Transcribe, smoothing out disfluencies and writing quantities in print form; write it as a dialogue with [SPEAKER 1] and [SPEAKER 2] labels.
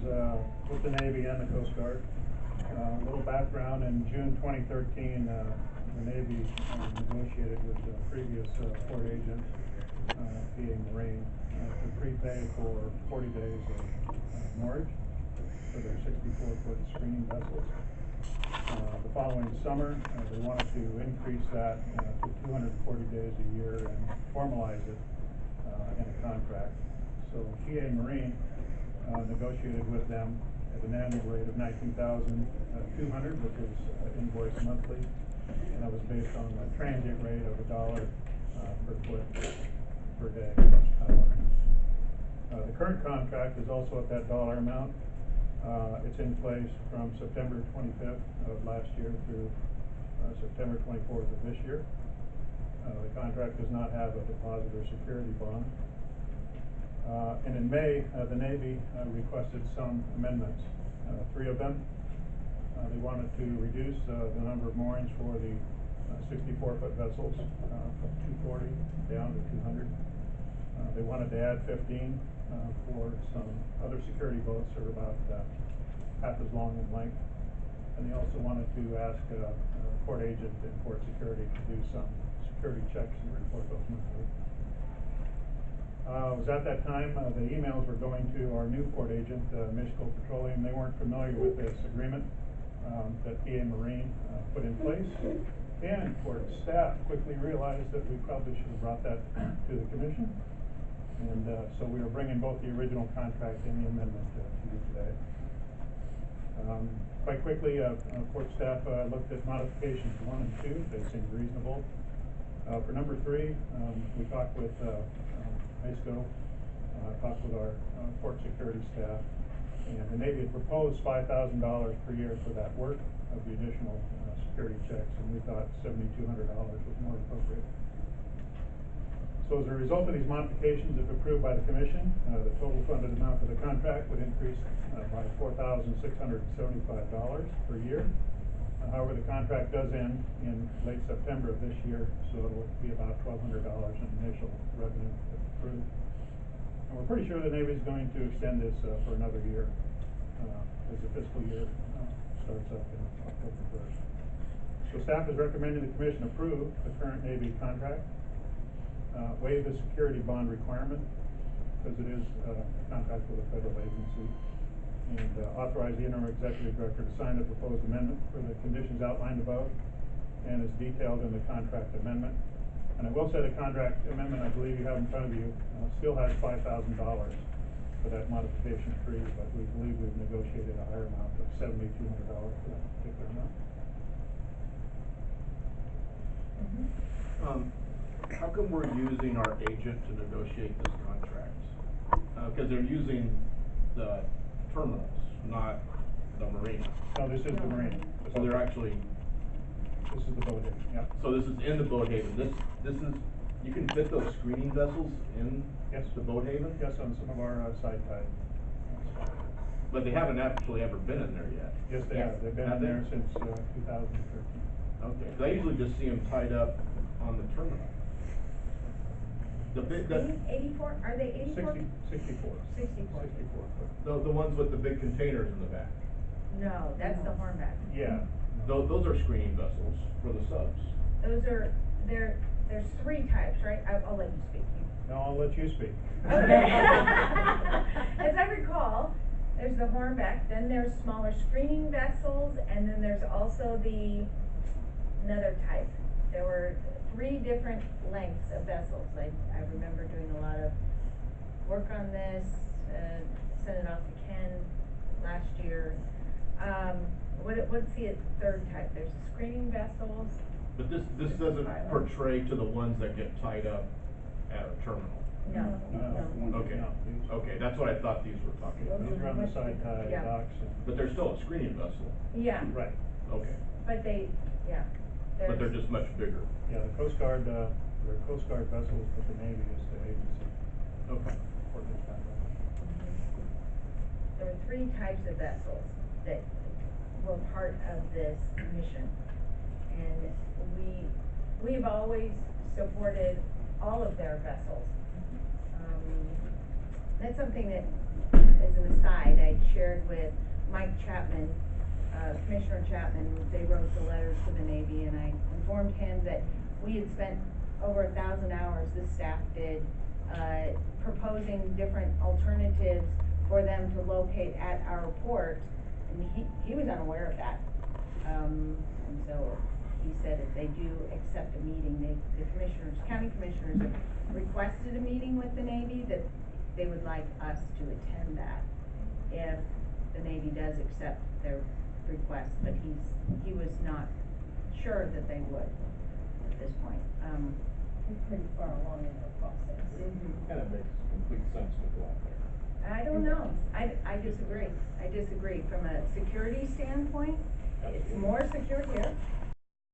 [SPEAKER 1] with the Navy and the Coast Guard. A little background: in June 2013, the Navy negotiated with the previous port agent, PA Marine, to prepay for 40 days of moorage for their 64-foot screening vessels. The following summer, they wanted to increase that to 240 days a year and formalize it in a contract. So PA Marine negotiated with them at an annual rate of $19,200, which is invoiced monthly, and that was based on a transient rate of $1 per foot per day plus power. The current contract is also at that dollar amount. It's in place from September 25th of last year through September 24th of this year. The contract does not have a deposit or security bond. And in May, the Navy requested some amendments, 3 of them. They wanted to reduce the number of moorings for the 64-foot vessels from 240 down to 200. They wanted to add 15 for some other security boats that are about half as long in length. And they also wanted to ask a port agent and port security to do some security checks and report those monthly. It was at that time the emails were going to our new port agent, Michigan Petroleum. They weren't familiar with this agreement that PA Marine put in place. And port staff quickly realized that we probably should have brought that to the commission. And so we are bringing both the original contract and the amendment to you today. Quite quickly, port staff looked at modifications 1 and 2. They seemed reasonable. For number 3, we talked with ISCO, talked with our port security staff, and the Navy had proposed $5,000 per year for that work of the additional security checks, and we thought $7,200 was more appropriate. So as a result of these modifications, if approved by the commission, the total funded amount for the contract would increase by $4,675 per year. However, the contract does end in late September of this year, so it'll be about $1,200 in initial revenue if approved. And we're pretty sure the Navy is going to extend this for another year as the fiscal year starts up in October 1st. So staff is recommending the commission approve the current Navy contract, waive the security bond requirement because it is a contract with a federal agency, and authorize the interim executive director to sign the proposed amendment for the conditions outlined above and is detailed in the contract amendment. And I will say the contract amendment, I believe you have in front of you, still has $5,000 for that modification fee, but we believe we've negotiated a higher amount of $7,200 for that particular amount.
[SPEAKER 2] How come we're using our agent to negotiate this contract? Because they're using the terminals, not the marina.
[SPEAKER 1] No, this is the marina.
[SPEAKER 2] So they're actually.
[SPEAKER 1] This is the boat haven. Yeah.
[SPEAKER 2] So this is in the boat haven. This is, you can fit those screening vessels in.
[SPEAKER 1] Yes.
[SPEAKER 2] The boat haven.
[SPEAKER 1] Yes, on some of our side tide.
[SPEAKER 2] But they haven't actually ever been in there yet.
[SPEAKER 1] Yes, they have. They've been in there since 2013.
[SPEAKER 2] Okay. So I usually just see them tied up on the terminal. The big,
[SPEAKER 3] 84, are they 84?
[SPEAKER 1] 64.
[SPEAKER 3] 64.
[SPEAKER 1] 64.
[SPEAKER 2] The ones with the big containers in the back.
[SPEAKER 3] No, that's the hornback.
[SPEAKER 1] Yeah.
[SPEAKER 2] Those are screening vessels for the subs.
[SPEAKER 3] Those are, there's 3 types, right? I'll let you speak.
[SPEAKER 1] No, I'll let you speak.
[SPEAKER 3] Okay. As I recall, there's the hornback, then there's smaller screening vessels, and then there's also another type. There were 3 different lengths of vessels. I remember doing a lot of work on this, sent it off to Ken last year. What's the 3rd type? There's the screening vessels.
[SPEAKER 2] But this doesn't portray to the ones that get tied up at a terminal.
[SPEAKER 3] No.
[SPEAKER 2] Okay.
[SPEAKER 1] No,
[SPEAKER 2] Okay, that's what I thought these were talking about.
[SPEAKER 1] these are on the side tide docks.
[SPEAKER 2] But they're still a screening vessel.
[SPEAKER 3] Yeah.
[SPEAKER 1] Right.
[SPEAKER 2] Okay.
[SPEAKER 3] But
[SPEAKER 2] But they're just much bigger.
[SPEAKER 1] Yeah, the Coast Guard, they're Coast Guard vessels, but the Navy is the agency.
[SPEAKER 2] Okay.
[SPEAKER 1] For this contract.
[SPEAKER 3] There were 3 types of vessels that were part of this mission, and we've always supported all of their vessels. That's something that as an aside, I shared with Mike Chapman, Commissioner Chapman, they wrote the letters to the Navy, and I informed him that we had spent over 1,000 hours, the staff did, proposing different alternatives for them to locate at our port, and he was unaware of that. And so he said if they do accept a meeting, the commissioners, county commissioners have requested a meeting with the Navy, that they would like us to attend that if the Navy does accept their request, but he was not sure that they would at this point.
[SPEAKER 4] It's pretty far along in the process.
[SPEAKER 2] Kind of makes complete sense to go out there.
[SPEAKER 3] I don't know, I disagree, from a security standpoint, it's more secure here,